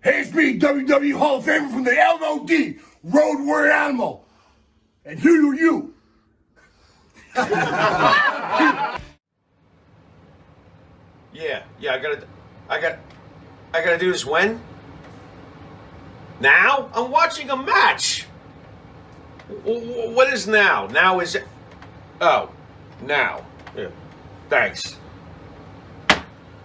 Hey, it's me, WWE Hall of Famer from the LOD, Road Warrior Animal. And who are you? Yeah, I gotta do this when? Now? I'm watching a match. What is now? Now is, oh, now. Yeah, thanks.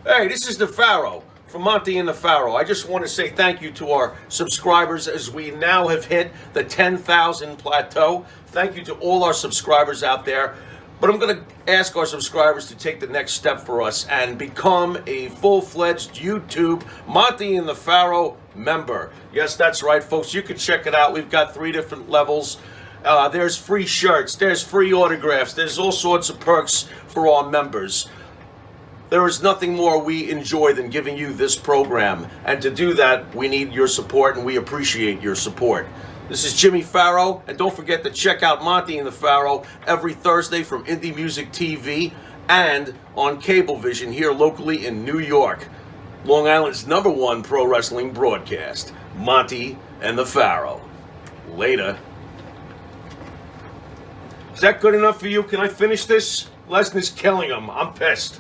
Hey, this is the Pharaoh from Monte The Pharaoh. I just want to say thank you to our subscribers as we now have hit the 10,000 plateau. Thank you to all our subscribers out there. But I'm going to ask our subscribers to take the next step for us and become a full-fledged YouTube Monte The Pharaoh member. Yes, that's right, folks. You can check it out. We've got 3 different levels. There's free shirts. There's free autographs. There's all sorts of perks for our members. There is nothing more we enjoy than giving you this program. And to do that, we need your support, and we appreciate your support. This is Jimmy Pharaoh, and don't forget to check out Monte The Pharaoh every Thursday from Indie Music TV and on Cablevision here locally in New York. Long Island's #1 pro wrestling broadcast, Monte The Pharaoh. Later. Is that good enough for you? Can I finish this? Lesnar's killing him. I'm pissed.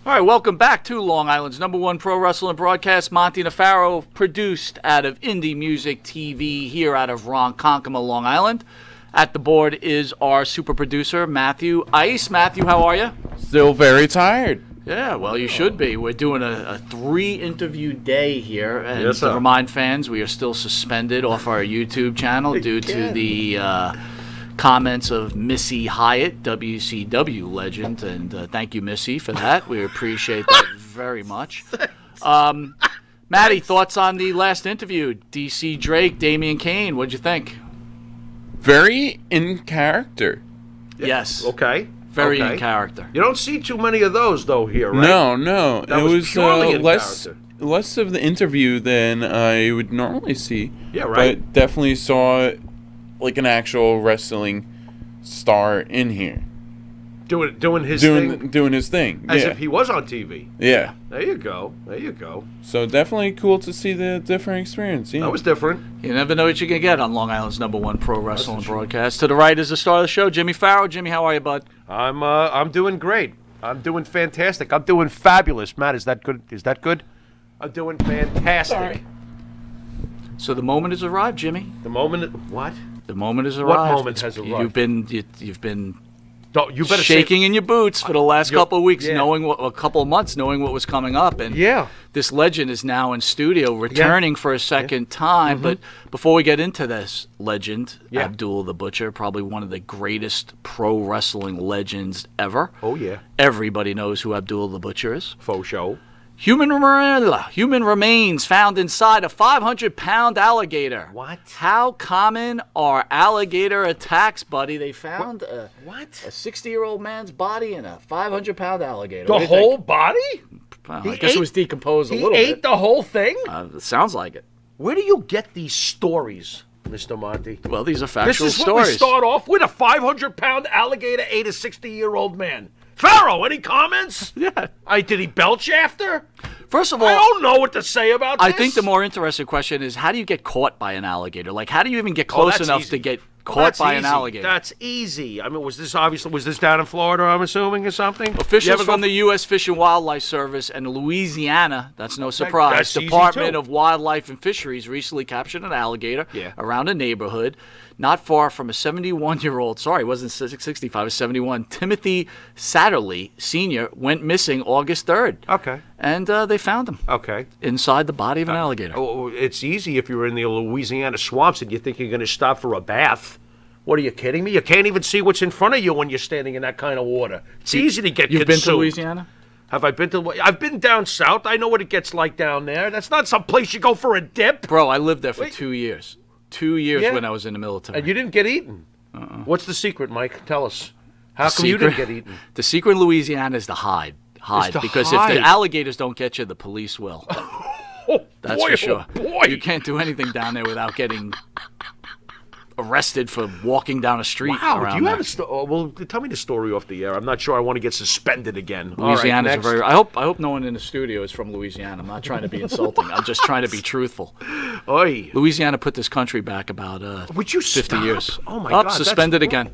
All right, welcome back to Long Island's #1 pro wrestling broadcast, Monte The Pharaoh, produced out of Indie Music TV here out of Ronkonkoma, Long Island. At the board is our super producer, Matthew Ice. Matthew, how are you? Still very tired. Yeah, well, you should be. We're doing a 3-interview day here, and Yes, to sir. remind fans, we are still suspended off our YouTube channel due to the comments of Missy Hyatt, WCW legend, and thank you, Missy, for that. We appreciate that very much. Matty, thoughts on the last interview? DC Drake, Damian Kane, what'd you think? Very in character. Yes. Okay. Very okay. in character. You don't see too many of those, though, here, right? No. That it was was purely in less character. less of the interview than I would normally see. Yeah, right. But definitely saw like an actual wrestling star in here. Doing his thing. Doing his thing. As yeah. if he was on TV. Yeah. There you go. There you go. So definitely cool to see the different experience. Yeah. That was different. You never know what you can get on Long Island's #1 pro wrestling broadcast. To the right is the star of the show, Jimmy Farrow. Jimmy, how are you, bud? I'm doing great. I'm doing fantastic. I'm doing fabulous. Matt, is that good? Is that good? I'm doing fantastic. Sorry. So the moment has arrived, Jimmy. The moment. What? The moment has What arrived. moment has arrived? You've been Don't, you better shaking in your boots for the last couple of weeks, yeah. knowing a couple of months, knowing what was coming up, and Yeah. this legend is now in studio, returning for a second time. Mm-hmm. But before we get into this legend, Yeah. Abdullah the Butcher, probably one of the greatest pro wrestling legends ever. Oh yeah. Everybody knows who Abdullah the Butcher is. Faux show. Human remains found inside a 500-pound alligator. What? How common are alligator attacks, buddy? They found a What? 60-year-old man's body in a 500-pound alligator. The What do you whole think? body? Well, he I guess ate- it was decomposed a He little ate bit. the whole thing? It sounds like it. Where do you get these stories, Mr. Monty? Well, these are This factual is what stories. we start off with. A 500-pound alligator ate a 60-year-old man. Pharaoh, any comments? Yeah. Did he belch after? First of all, I don't know what to say about I this. think the more interesting question is, how do you get caught by an alligator? Like, how do you even get close that's enough easy. to get Caught by an alligator. That's easy. I mean, was this down in Florida, I'm assuming, or something? Officials from the U.S. Fish and Wildlife Service and Louisiana, that's no surprise, That's easy, Department too. of Wildlife and Fisheries recently captured an alligator Yeah. around a neighborhood not far from a 71-year-old, sorry, it wasn't 65, it was 71, Timothy Satterley Sr. went missing August 3rd. Okay. And they found him Okay. inside the body of an alligator. Oh, it's easy if you're in the Louisiana swamps and you think you're going to stop for a bath. What, are you kidding me? You can't even see what's in front of you when you're standing in that kind of water. It's easy to get You've consumed. been to Louisiana? Have I been to? I've been down south. I know what it gets like down there. That's not some place you go for a dip. Bro, I lived there for 2 years. 2 years Yeah. when I was in the military. And you didn't get eaten. What's the secret, Mike? Tell us. How come you didn't get eaten? The secret in Louisiana is to hide. to Because hide. if the alligators don't get you, the police will. Oh, That's boy, for sure. Oh, boy. You can't do anything down there without getting arrested for walking down a street Wow, around do you there. have a story? Oh, well, tell me the story off the air. I'm not sure I want to get suspended again. All right, Louisiana's next. I hope no one in the studio is from Louisiana. I'm not trying to be insulting. I'm just trying to be truthful. Oy. Louisiana put this country back about Would you 50 stop? years. Oh, my Up, God. that's suspended again.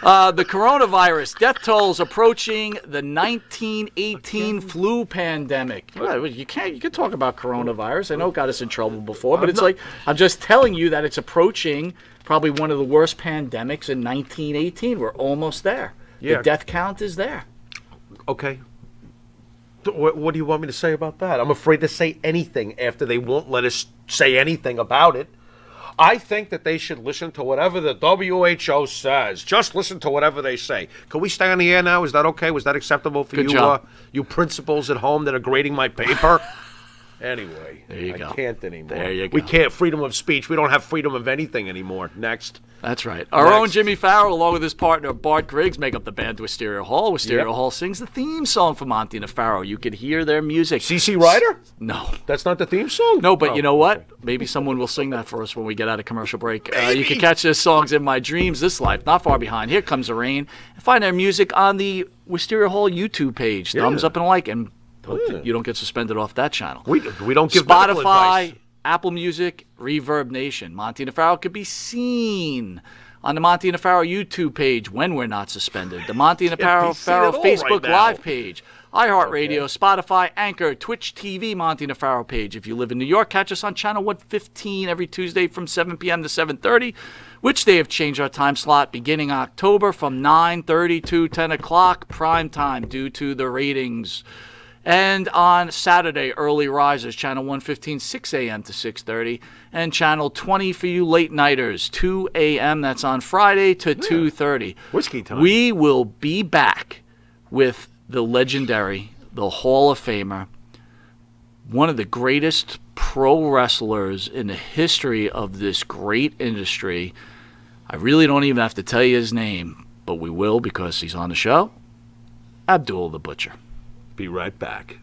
The coronavirus death tolls approaching the 1918 flu pandemic. Well, you can talk about coronavirus. I know it got us in trouble before, but it's like I'm just telling you that it's approaching probably one of the worst pandemics in 1918. We're almost there. Yeah. The death count is there. Okay. What do you want me to say about that? I'm afraid to say anything after they won't let us say anything about it. I think that they should listen to whatever the WHO says. Just listen to whatever they say. Can we stay on the air now? Is that okay? Was that acceptable for Good you, job. You principals at home that are grading my paper? Anyway, There you I go. can't anymore. There you go. We can't freedom of speech. We don't have freedom of anything anymore. Next. That's right. Our own Jimmy Farrow, along with his partner Bart Griggs, make up the band Wisteria Hall. Wisteria Yep. Hall sings the theme song for Monte The Pharaoh. You could hear their music. CC Ryder? No. That's not the theme song? No, but Oh, you know what? okay. Maybe someone will sing that for us when we get out of commercial break. You can catch their songs in My Dreams, This Life, Not Far Behind, Here Comes the Rain. And find their music on the Wisteria Hall YouTube page. Thumbs up and a like, and hope that you don't get suspended off that channel. We don't give medical Spotify, advice. Apple Music, Reverb Nation. Monte The Pharaoh could be seen on the Monte The Pharaoh YouTube page when we're not suspended. The Monte The Pharaoh seen at all Facebook right now. Live page. iHeartRadio, Spotify, Anchor, Twitch TV, Monte The Pharaoh page. If you live in New York, catch us on channel 115 every Tuesday from 7 p.m. to 7:30, which they have changed our time slot beginning October from 9:30 to 10 o'clock prime time due to the ratings. And on Saturday, early risers, channel 115, 6 a.m. to 6:30, and channel 20 for you late nighters, 2 a.m. That's on Friday to 2:30. Whiskey time. We will be back with the legendary, the Hall of Famer, one of the greatest pro wrestlers in the history of this great industry. I really don't even have to tell you his name, but we will because he's on the show. Abdullah the Butcher. Be right back.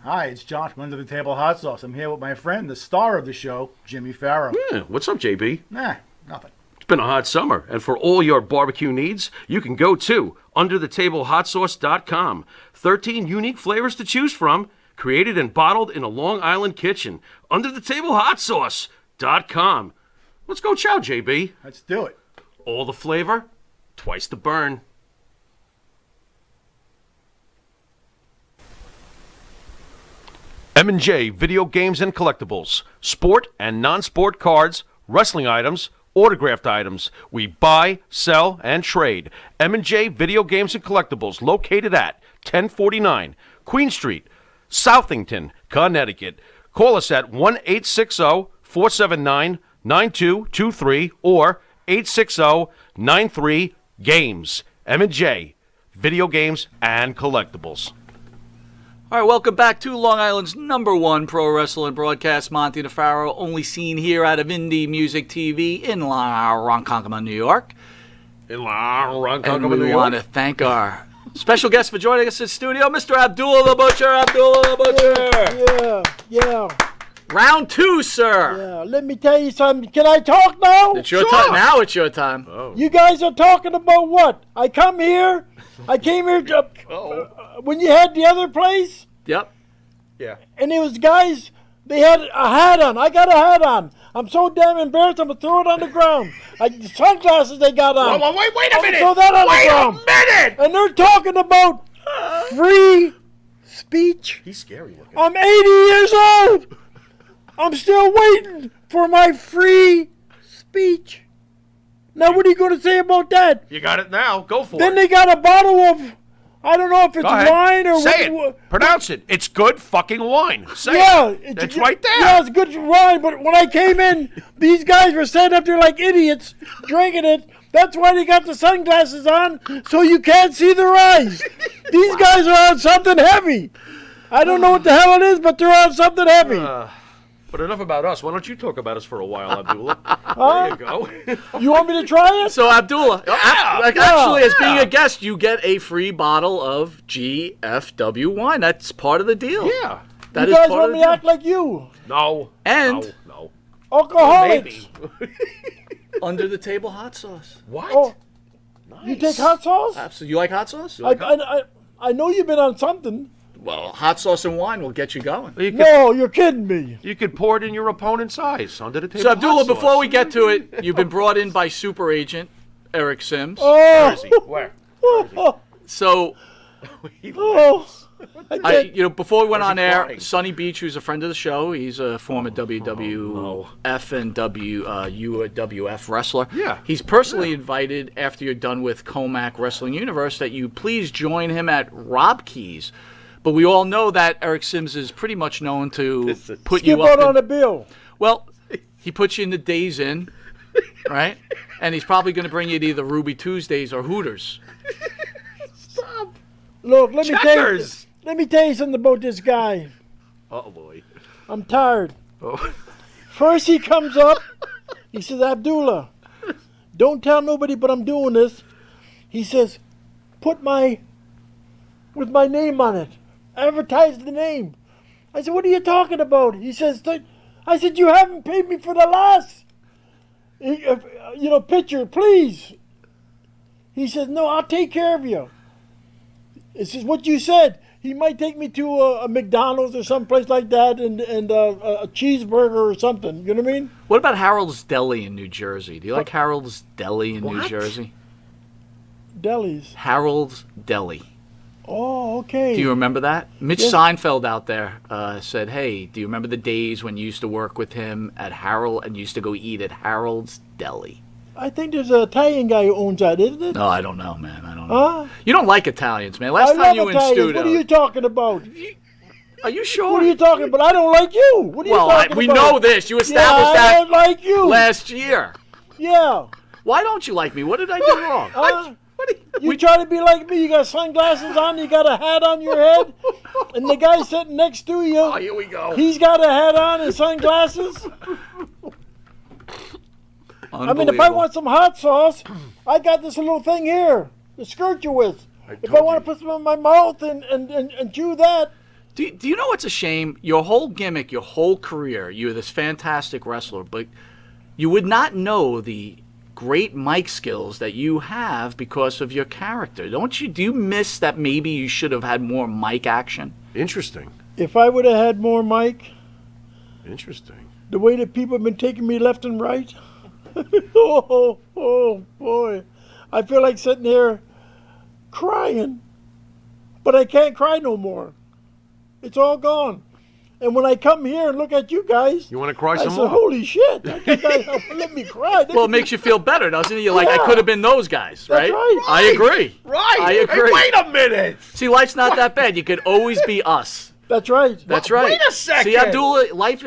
Hi, it's John from Under the Table Hot Sauce. I'm here with my friend, the star of the show, Jimmy Farrow. Yeah, what's up, JB? Nah, nothing. It's been a hot summer, and for all your barbecue needs, you can go to underthetablehotsauce.com. 13 unique flavors to choose from, created and bottled in a Long Island kitchen. Underthetablehotsauce.com. Let's go chow, JB. Let's do it. All the flavor, twice the burn. M&J Video Games and Collectibles. Sport and non-sport cards, wrestling items, autographed items. We buy, sell, and trade. M&J Video Games and Collectibles, located at 1049 Queen Street, Southington, Connecticut. Call us at 1-860-479-9223 or 860-93-GAMES. M&J Video Games and Collectibles. All right, welcome back to Long Island's #1 pro wrestling broadcast, Monte The Pharaoh, only seen here out of Indie Music TV in Ronkonkoma, New York. And And we want to thank our special guest for joining us in studio, Mr. Abdullah the Butcher. Abdullah the Butcher. Yeah. Round 2, sir. Yeah, let me tell you something. Can I talk now? It's your time. Now it's your time. You guys are talking about what? I came here to, when you had the other place, Yep. Yeah. and it was guys, they had a hat on. I got a hat on. I'm so damn embarrassed. I'm gonna throw it on the ground. The sunglasses they got on. Whoa, wait a minute! Throw that on Wait the ground. a minute! And they're talking about free speech. He's scary looking. I'm 80 years old. I'm still waiting for my free speech. Now, what are you going to say about that? You got it now. Go for Then it. they got a bottle of, I don't know if it's Go ahead. wine or Say what. it. Pronounce it. It's good fucking wine. Say Yeah, it. It's right there. Yeah, it's good wine. But when I came in, these guys were standing up there like idiots, drinking it. That's why they got the sunglasses on, so you can't see their eyes. These guys are on something heavy. I don't know what the hell it is, but they're on something heavy. But enough about us. Why don't you talk about us for a while, Abdullah? There you go. You want me to try it? So Abdullah, Yeah. actually, as being a guest, you get a free bottle of GFW wine. That's part of the deal. Yeah. That You is guys part want of the me to deal. act like you? No. And- No. Alcoholics. Maybe. Under the table hot sauce. What? Oh, you take hot sauce? Absolutely. You like hot sauce? I know you've been on something. Well, hot sauce and wine will get you going. You could, No, you're kidding me. you could pour it in your opponent's eyes under the table. So Abdullah, hot sauce. before we get to it, you've been brought in by super agent Eric Sims. Where Oh, is he? Where? So, oh. before we went Where's on he air, crying? Sonny Beach, who's a friend of the show, he's a former WWF and UWF wrestler. Yeah. He's personally invited, after you're done with Comac Wrestling Universe, that you please join him at Rob Key's. But we all know that Eric Sims is pretty much known to put Skip you up out in, on a bill. well, he puts you in the Days Inn, right? And he's probably going to bring you to either Ruby Tuesdays or Hooters. Look, let Checkers. me tell you something about this guy. Oh boy. I'm tired. Oh. First he comes up, he says, Abdullah, don't tell nobody but I'm doing this. He says, with my name on it. Advertise the name. I said, what are you talking about? He says, I said, you haven't paid me for the last, picture, please. He says, no, I'll take care of you. This is what you said. He might take me to a McDonald's or someplace like that and a cheeseburger or something. You know what I mean? What about Harold's Deli in New Jersey? Do you like Harold's Deli in New What? Jersey? Delis. Harold's Deli. Oh, okay. Do you remember that? Mitch Yes. Seinfeld out there said, hey, do you remember the days when you used to work with him at Harold and used to go eat at Harold's Deli? I think there's an Italian guy who owns that, isn't it? No, I don't know, man. I don't know. Huh? You don't like Italians, man. I Last time love you were in Italians. studio. What are you talking about? Are you sure? What are you talking about? I don't like you. What are you well, talking we about? know this. You Yeah, established I that don't like you. last year. Yeah. Why don't you like me? What did I do wrong? You try to be like me. You got sunglasses on. You got a hat on your head. And the guy sitting next to you, Oh, here we go. he's got a hat on and sunglasses. I mean, if I want some hot sauce, I got this little thing here, the skirt you're with. If I want to put some in my mouth and chew that. Do you know what's a shame? Your whole gimmick, your whole career, you're this fantastic wrestler, but you would not know the great mic skills that you have because of your character. Do you miss that maybe you should have had more mic action? Interesting. If I would have had more mic, Interesting. the way that people have been taking me left and right. oh, boy. I feel like sitting here crying. But I can't cry no more. It's all gone. And when I come here and look at you guys, You want to cry I some said, more? holy shit. That guy let me cry. Well, it makes you feel better, doesn't it? You're like, I Yeah. could have been those guys, That's right? right. I agree. Right. I Hey, agree. wait a minute. See, life's not that bad. You could always be us. That's right. That's Wait right. a second. See, Abdullah, life's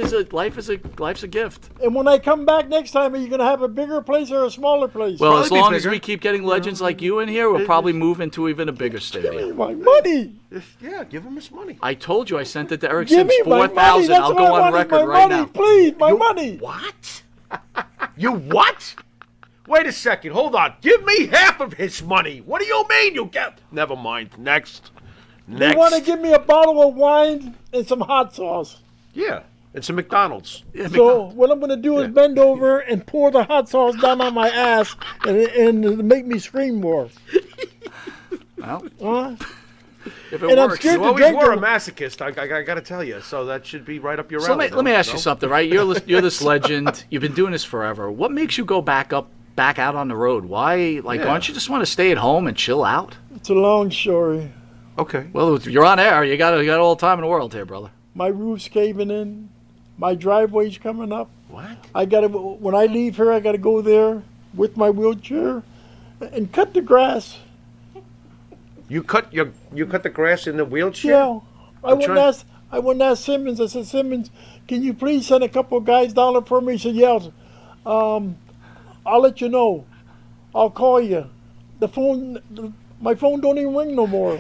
a gift. And when I come back next time, are you going to have a bigger place or a smaller place? Well, as Probably be long as bigger. we keep getting legends like you in here, we'll probably move into even a bigger stadium. my money. Yeah, give him his money. I told you I sent it to Eric Give Sims, me my money. 4,000. That's I'll what go I on wanted, record my right money. now. Please, my money. What? You what? Wait a second. Hold on. Give me half of his money. What do you mean you get? Never mind. Next. You want to give me a bottle of wine and some hot sauce. Yeah. It's a McDonald's. So what I'm going to do is bend over and pour the hot sauce down on my ass and make me scream more. Well, Huh? If it And I'm works. scared You to always drink were a them. masochist. I got to tell you. So that should be right up your So alley. let me ask you no? something, right? You're this legend. You've been doing this forever. What makes you go back out on the road? Why? Like, Yeah. why don't you just want to stay at home and chill out? It's a long story. Okay. Well, if you're on air. You got all the time in the world here, brother. My roof's caving in. My driveway's coming up. What? When I leave here, I gotta go there with my wheelchair and cut the grass. You cut the grass in the wheelchair? Yeah. I I'm trying- went and asked Simmons. I said, Simmons, can you please send a couple of guys down there for me? He said, yeah. I'll let you know. I'll call you. My phone don't even ring no more.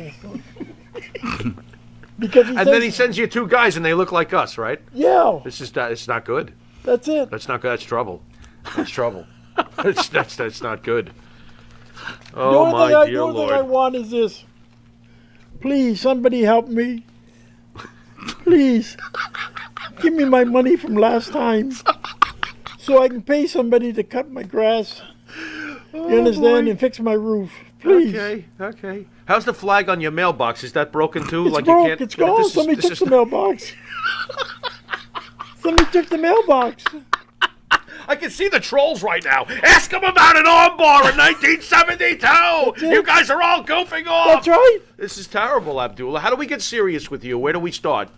Because And then he sends you two guys, and they look like us, right? yeah, It's not good. that's it. That's not good. That's trouble. That's trouble. That's not good. The Oh only my thing I dear want is this. Please, somebody help me. Please, give me my money from last time, so I can pay somebody to cut my grass. You understand? And fix my roof. Please. Okay. How's the flag on your mailbox? Is that broken too? It's like broke. you can't. It's gone. Somebody took the mailbox. Somebody took the mailbox. I can see the trolls right now. Ask them about an armbar in 1972. You guys are all goofing off. That's right. This is terrible, Abdullah. How do we get serious with you? Where do we start?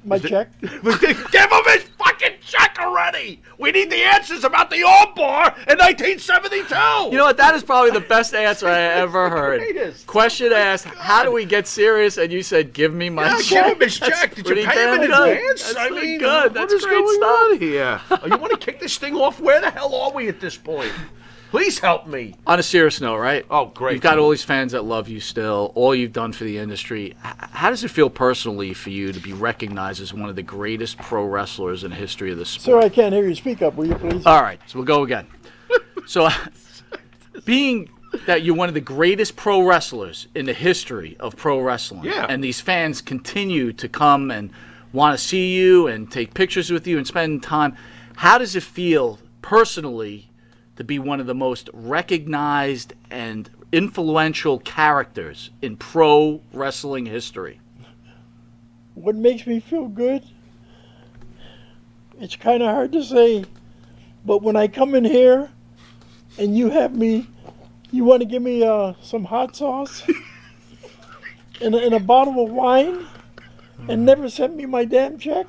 My check. Give him his fucking check already. We need the answers about the armbar in 1972. You know what? That is probably the best answer I ever heard. Greatest. Question asked, how do we get serious? And you said, give me my Yeah, check. give him his check. Did you pretty pay him in damn good. advance? That's pretty good. That's what is great going stuff. on here? Oh, you want to kick this thing off? Where the hell are we at this point? Please help me. On a serious note, right? Oh, great. You've got all these fans that love you still, all you've done for the industry. How does it feel personally for you to be recognized as one of the greatest pro wrestlers in the history of the Sir, sport? I can't hear you. Speak up, will you please? All right, so we'll go again. So, being that you're one of the greatest pro wrestlers in the history of pro wrestling, Yeah. and these fans continue to come and want to see you and take pictures with you and spend time, how does it feel personally to be one of the most recognized and influential characters in pro wrestling history? What makes me feel good? It's kind of hard to say, but when I come in here and you want to give me some hot sauce and a bottle of wine and never send me my damn check,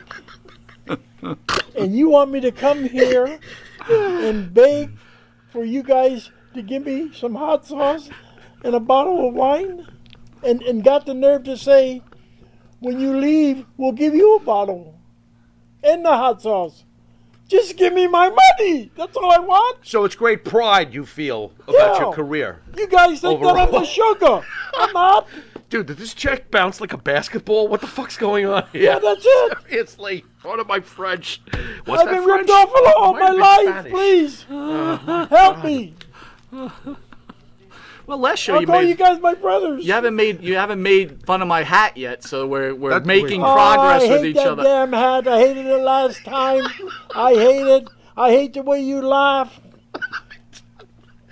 and you want me to come here and beg for you guys to give me some hot sauce and a bottle of wine, and got the nerve to say, when you leave, we'll give you a bottle and the hot sauce. Just give me my money. That's all I want. So it's great pride you feel about Yeah. your career. You guys think that I'm Overall. the sugar. I'm not. Dude, did this check bounce like a basketball? What the fuck's going on here? Yeah, that's it. Seriously, part of my French. What's I've that been French? ripped off all Might my have been life. Spanish. Please help me. Well, last show I'll you call you made. guys my brothers. You haven't made fun of my hat yet, so we're That's making weird. progress I with hate each that other. damn hat. I hated it last time. I hate it. I hate the way you laugh.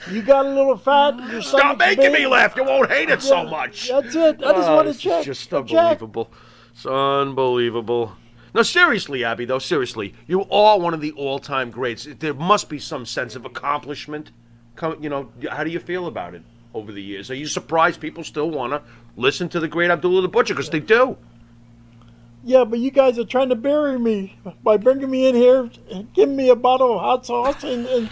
You got a little fat. Your Stop stomach's making big. me laugh. You won't hate it so Yeah, much. That's it. I just want to This check. is just a check. unbelievable. It's unbelievable. No, seriously, Abby, though, seriously. You are one of the all-time greats. There must be some sense of accomplishment. You know, how do you feel about it over the years? Are you surprised people still want to listen to the great Abdullah the Butcher? Because they do. Yeah, but you guys are trying to bury me by bringing me in here, giving me a bottle of hot sauce and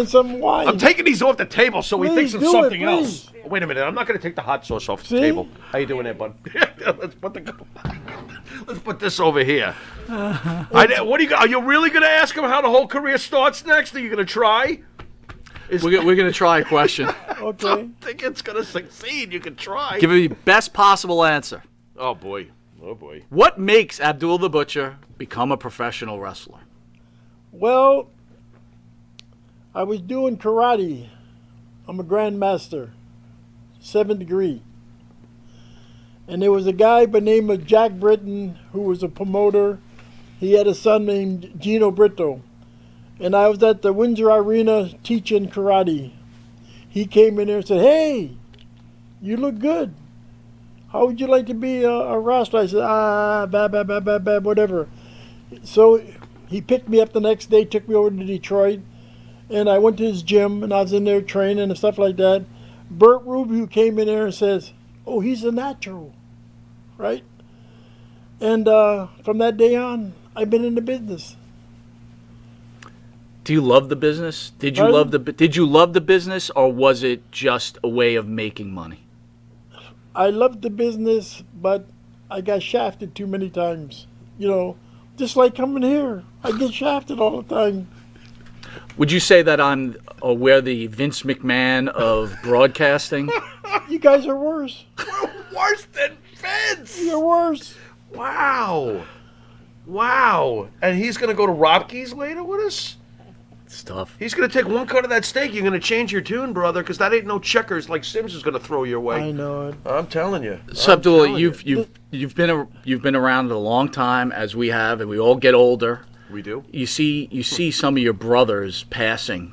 some wine. I'm taking these off the table so he Please thinks of do it, something please. else. Wait a minute. I'm not going to take the hot sauce off the See? table. How you doing there, bud? Let's put this over here. What do you? Are you really going to ask him how the whole career starts next? Are you going to try? We're going to try a question. Okay. I think it's going to succeed. You can try. Give me the best possible answer. Oh boy. Oh boy. What makes Abdullah the Butcher become a professional wrestler? Well, I was doing karate. I'm a grandmaster, 7th degree. And there was a guy by the name of Jack Britton who was a promoter. He had a son named Gino Brito. And I was at the Windsor Arena teaching karate. He came in there and said, "Hey, you look good. how would you like to be a wrestler? I said, bad, whatever. So he picked me up the next day, took me over to Detroit, and I went to his gym, and I was in there training and stuff like that. Bert Rubio came in there and says, oh, he's a natural, right? And from that day on, I've been in the business. Do you love the business? Did you Pardon? love the business, or was it just a way of making money? I loved the business, but I got shafted too many times. You know, just like coming here, I get shafted all the time. Would you say that I'm we're the Vince McMahon of broadcasting? You guys are worse. Worse than Vince. You're worse. Wow. Wow. And he's going to go to Rockies later with us? It's tough. He's going to take one cut of that steak. You're going to change your tune, brother, because that ain't no checkers like Sims is going to throw your way. I know it. I'm telling you. So Abdullah, you've been around a long time, as we have, and we all get older. We do. You see some of your brothers passing,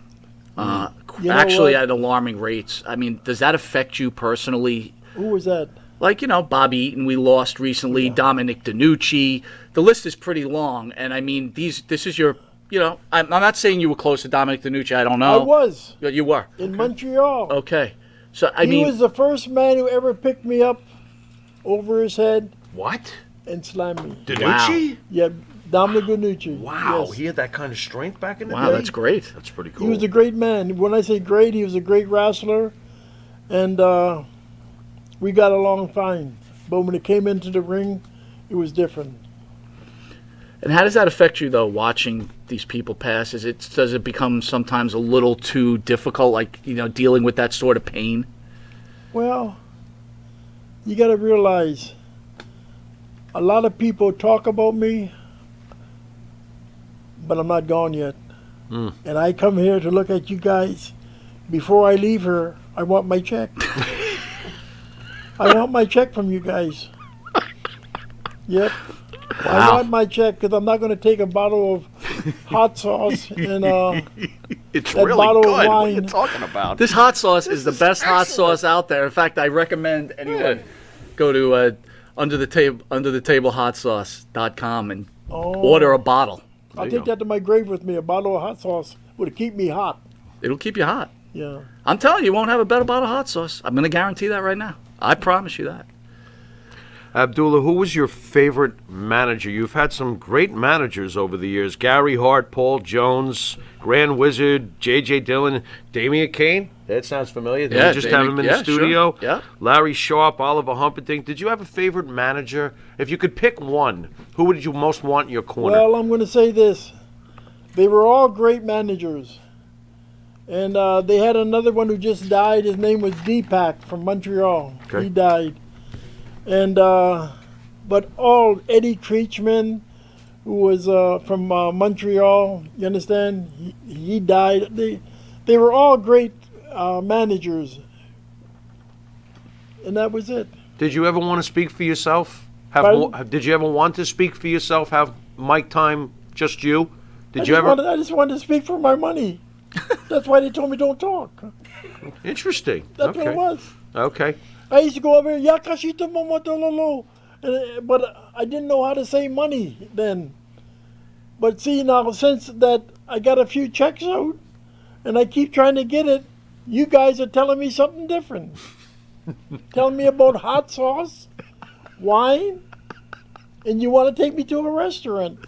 You know actually what? at alarming rates. I mean, does that affect you personally? Who was that? Like, Bobby Eaton we lost recently, Dominic DiNucci. The list is pretty long, and I mean, this is your, I'm not saying you were close to Dominic DiNucci. I don't know. I was. You were. In Montreal. Okay. So, He was the first man who ever picked me up over his head What? and slammed me. DiNucci? Yeah, Dominic DiNucci. Wow. Yes. He had that kind of strength back in the day? wow, that's great. That's pretty cool. He was a great man. When I say great, he was a great wrestler, and we got along fine. But when it came into the ring, it was different. And how does that affect you, though, watching these people pass? Does it become sometimes a little too difficult, like, dealing with that sort of pain? Well, you got to realize a lot of people talk about me, but I'm not gone yet. And I come here to look at you guys. Before I leave here, I want my check. I want my check from you guys. Yep. I want my check because I'm not going to take a bottle of hot sauce and It's that really bottle good. of What are you wine. talking about? This hot sauce is the best hot sauce out there. In fact, I recommend anyone go to underthetablehotsauce.com and order a bottle. I'll take that to my grave with me. A bottle of hot sauce would keep me hot. It'll keep you hot. Yeah. I'm telling you, you won't have a better bottle of hot sauce. I'm going to guarantee that right now. I promise you that. Abdullah, who was your favorite manager? You've had some great managers over the years. Gary Hart, Paul Jones, Grand Wizard, J.J. Dillon, Damian Kane. That sounds familiar. Did Yeah, you just have him in the studio? Sure. Yeah. Larry Sharp, Oliver Humperdinck. Did you have a favorite manager? If you could pick one, who would you most want in your corner? Well, I'm going to say this. They were all great managers. And they had another one who just died. His name was Deepak from Montreal. Okay. He died. And but all Eddie Creechman, who was from Montreal, you understand? He died. They were all great managers, and that was it. Did you ever want to speak for yourself? Pardon? Did you ever want to speak for yourself? Have mic time, just you? Did you ever? I just wanted to speak for my money. That's why they told me don't talk. Interesting. That's okay. what it was. Okay. I used to go over here, Yakashita Momotololo, but I didn't know how to say money then. But see now, since that I got a few checks out, and I keep trying to get it, you guys are telling me something different. Telling me about hot sauce, wine, and you want to take me to a restaurant.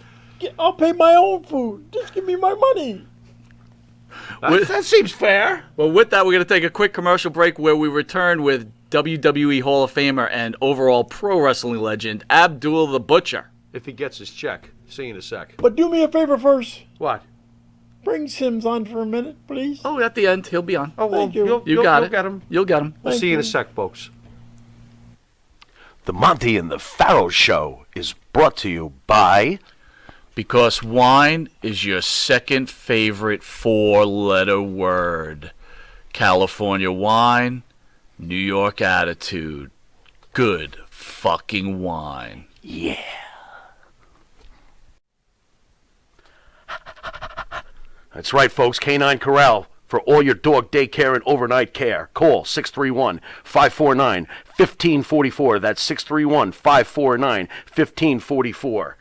I'll pay my own food. Just give me my money. That seems fair. Well, with that, we're going to take a quick commercial break where we return with WWE Hall of Famer and overall pro wrestling legend, Abdullah the Butcher. If he gets his check. See you in a sec. But do me a favor first. What? Bring Sims on for a minute, please. Oh, at the end, he'll be on. Oh, well, Thank you. You got you'll it. get him. You'll get him. We'll Thank see you in a you. sec, folks. The Monte and the Pharaoh Show is brought to you by... Because wine is your second favorite four-letter word. California wine, New York attitude. Good fucking wine. Yeah. That's right, folks. Canine Corral For all your dog daycare and overnight care, call 631-549-1544. That's 631-549-1544.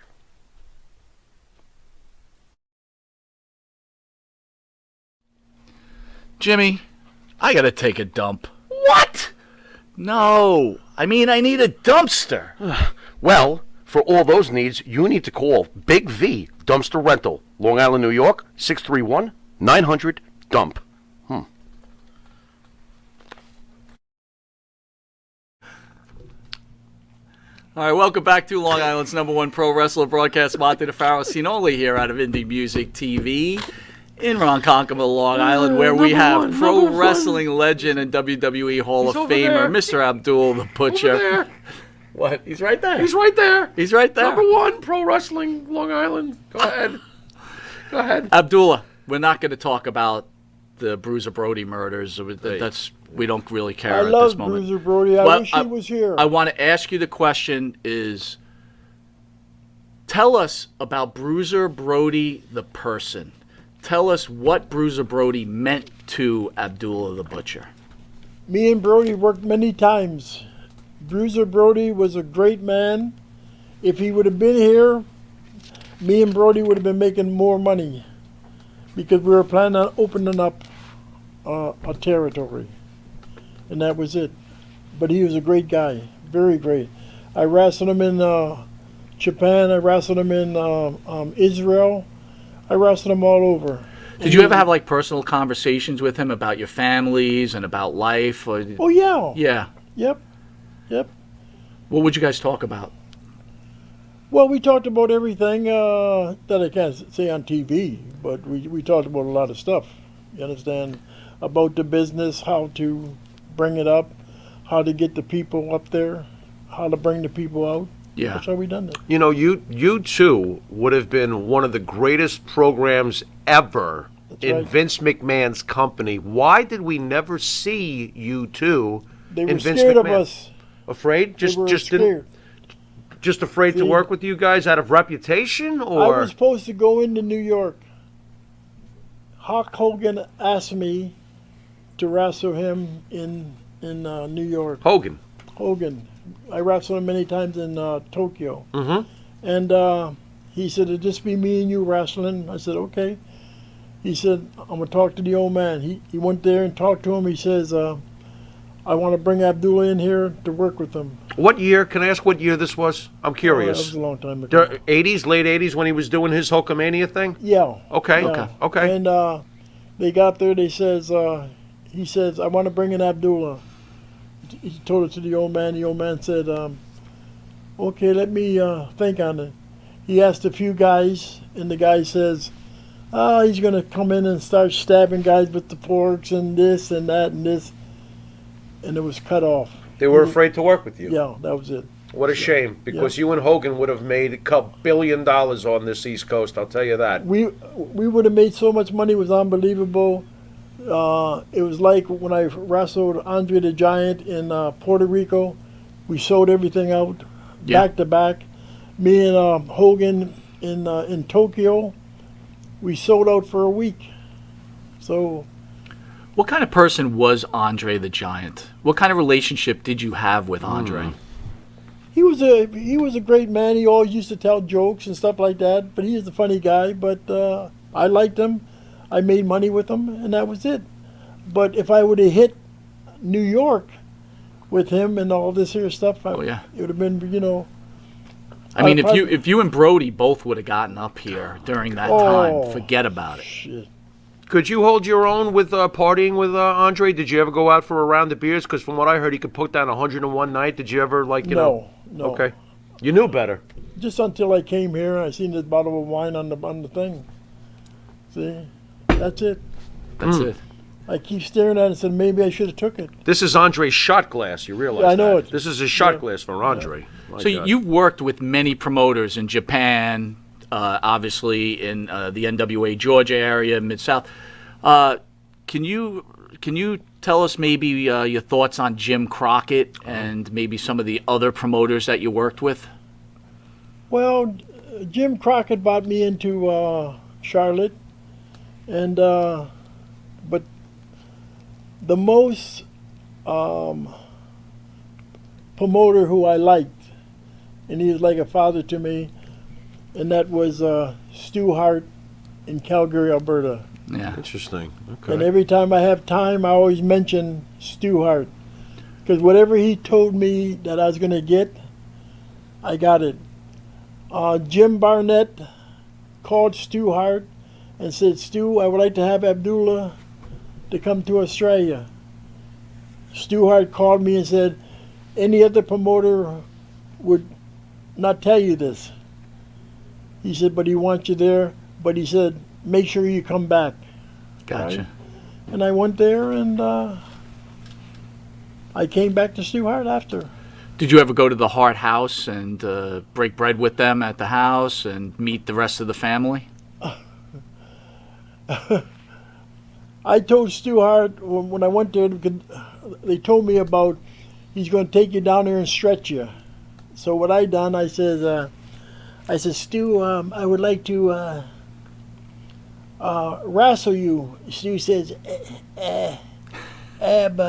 Jimmy, I gotta take a dump. What? No, I mean I need a dumpster. Well, for all those needs, you need to call Big V Dumpster Rental, Long Island, New York, 631-900-DUMP. All right, welcome back to Long Island's #1 pro wrestler broadcast, Monte The Pharaoh, seen only here out of Indie Music TV in Ronkonkoma, Long Island, where we have pro wrestling legend and WWE Hall of Famer, Mr. Abdullah the Butcher. What? He's right there. He's right there. He's right there. #1 pro wrestling, Long Island. Go ahead. Go ahead. Abdullah, we're not going to talk about the Bruiser Brody murders. We don't really care I at love this moment. Bruiser Brody. I wish he was here. I want to ask you the question is, tell us about Bruiser Brody the person. Tell us what Bruiser Brody meant to Abdullah the Butcher. Me and Brody worked many times. Bruiser Brody was a great man. If he would have been here, me and Brody would have been making more money because we were planning on opening up a territory. And that was it. But he was a great guy, very great. I wrestled him in Japan. I wrestled him in Israel. I wrestled him all over. Did you ever have like personal conversations with him about your families and about life? Or... Oh, yeah. Yeah. Yep. What would you guys talk about? Well, we talked about everything that I can't say on TV, but we talked about a lot of stuff. You understand? About the business, how to bring it up, how to get the people up there, how to bring the people out. Yeah. That's how we done it. You know, you two would have been one of the greatest programs ever in right. Vince McMahon's company. Why did we never see you two They in were Vince scared McMahon? of us. Afraid? They were Just scared. just afraid to See, work with you guys out of reputation, I or was supposed to go into New York. Hulk Hogan asked me to wrestle him in New York. Hogan? Hogan. I wrestled him many times in Tokyo. Mm-hmm. And he said, it'd just be me and you wrestling. I said, okay. He said, I'm going to talk to the old man. He went there and talked to him. He says, I want to bring Abdullah in here to work with him. What year? Can I ask what year this was? I'm Oh, that curious. was a long time ago. 80s, late 80s, when he was doing his Hulkamania thing? Yeah. Okay. Yeah. Okay. And they got there. He says, I want to bring in Abdullah. He told it to the old man. The old man said, okay, let me think on it. He asked a few guys, and the guy says, he's going to come in and start stabbing guys with the forks and this and that and this. And it was cut off. They were afraid to work with you. Yeah, that was it. What a shame, because you and Hogan would have made $2 billion on this East Coast, I'll tell you that. We would have made so much money. It was unbelievable. It was like when I wrestled Andre the Giant in Puerto Rico. We sold everything out back to back. Me and Hogan in Tokyo, we sold out for a week. So, What kind of person was Andre the Giant? What kind of relationship did you have with Andre? he was a great man. He always used to tell jokes and stuff like that. But he is a funny guy. But I liked him. I made money with him, and that was it. But if I would have hit New York with him and all this here stuff, it would have been, I mean, if you and Brody both would have gotten up here during that time, forget about it. Shit. Could you hold your own with partying with Andre? Did you ever go out for a round of beers? Because from what I heard, he could put down 101 night. Did you ever, No. Okay. You knew better. Just until I came here and I seen this bottle of wine on the thing. See? That's it. That's it. I keep staring at it and said, maybe I should have took it. This is Andre's shot glass. You realize I know that. it. This is his shot glass for Andre. My So God. you've worked with many promoters in Japan, obviously in the NWA Georgia area, Mid-South. Can you tell us maybe your thoughts on Jim Crockett and maybe some of the other promoters that you worked with? Well, Jim Crockett brought me into Charlotte, and but the most promoter who I liked, and he was like a father to me, and that was Stu Hart in Calgary, Alberta. Yeah. Interesting. Okay. And every time I have time, I always mention Stu Hart. Because whatever he told me that I was going to get, I got it. Jim Barnett called Stu Hart and said, Stu, I would like to have Abdullah to come to Australia. Stu Hart called me and said, any other promoter would not tell you this. He said, but he wants you there. But he said, make sure you come back. Gotcha. Right? And I went there, and I came back to Stu Hart after. Did you ever go to the Hart house and break bread with them at the house and meet the rest of the family? I told Stu Hart when I went there, they told me about he's going to take you down there and stretch you. So what I done, I said, Stu, I would like to wrestle you. Stu says, Ab,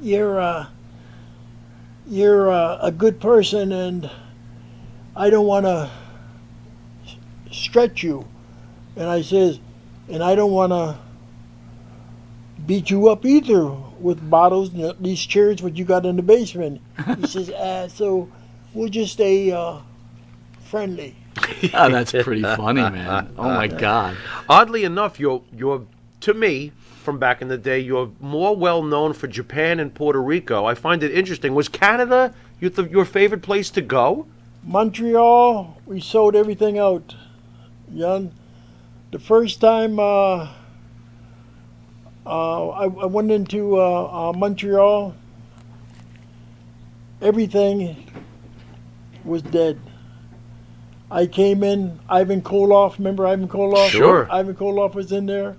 you're a good person, and I don't want to stretch you. And I says, and I don't want to beat you up either with bottles and these chairs what you got in the basement. He says, so we'll just stay friendly. Oh, that's pretty funny, man. Oh my God. Oddly enough, you're to me from back in the day, you're more well known for Japan and Puerto Rico. I find it interesting. Was Canada your favorite place to go? Montreal, we sold everything out. Young, the first time I went into Montreal, everything was dead. I came in, Ivan Koloff, remember Ivan Koloff? Sure. Ivan Koloff was in there,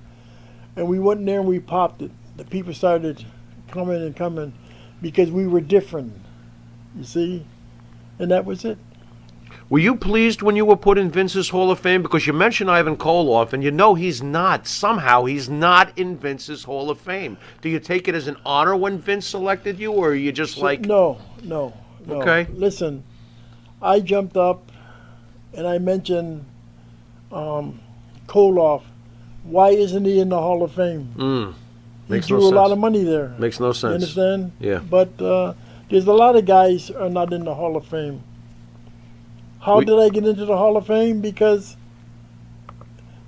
and we went in there and we popped it. The people started coming and coming because we were different, you see? And that was it. Were you pleased when you were put in Vince's Hall of Fame? Because you mentioned Ivan Koloff, and you know he's not. Somehow he's not in Vince's Hall of Fame. Do you take it as an honor when Vince selected you, or are you just like... No. Okay. Listen, I jumped up and I mentioned Koloff. Why isn't he in the Hall of Fame? He Makes drew no a sense. lot of money there. Makes no You sense. understand? Yeah. But there's a lot of guys who are not in the Hall of Fame. How did I get into the Hall of Fame? Because